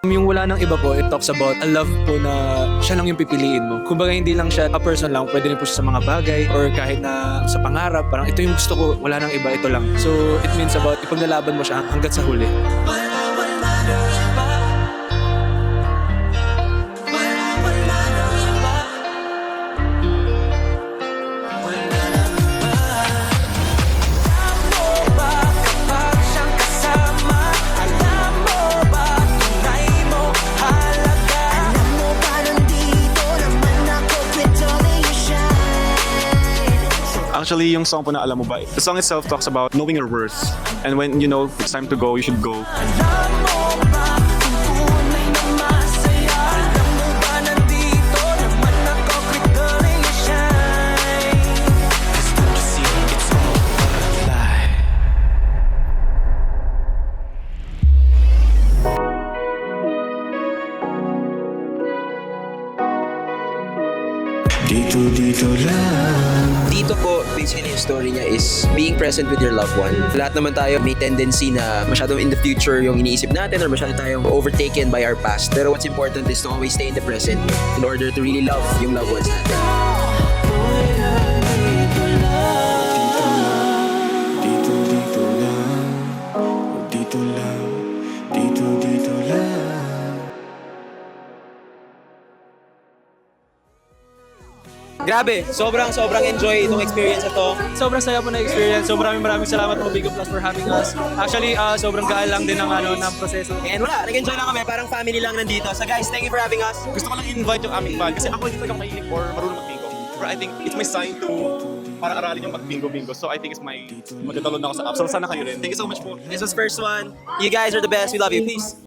Yung wala nang iba po, it talks about a love po na siya lang yung pipiliin mo. Kumbaga hindi lang siya a person lang, pwede rin po siya sa mga bagay or kahit na sa pangarap, parang ito yung gusto ko, wala nang iba, ito lang. So it means about ipaglalaban mo siya hanggat sa huli. Actually, yung song po na Alam Mo Ba, the song itself talks about knowing your worth. And when you know it's time to go, you should go. Dito po, basically yung story niya is being present with your loved one. Lahat naman tayo may tendency na masyadong in the future yung iniisip natin or masyadong tayong overtaken by our past. Pero what's important is to always stay in the present in order to really love yung loved ones natin. Grabe, sobrang enjoy itong experience na to. Sobrang saya po na experience. So maraming salamat po Bigo Plus for having us. Actually, sobrang gaan lang din ng proseso. And wala, nag-enjoy lang kami. Parang family lang nandito. So guys, thank you for having us. Gusto ko lang i-invite yung aming band kasi ako hindi talaga mahilig or marunong mag-bingo. But I think it's my sign to para aralin yung mag-bingo-bingo. So I think it's my magdadalo na ako sa app. So sana kayo rin. Thank you so much po. This was first one. You guys are the best. We love you. Peace.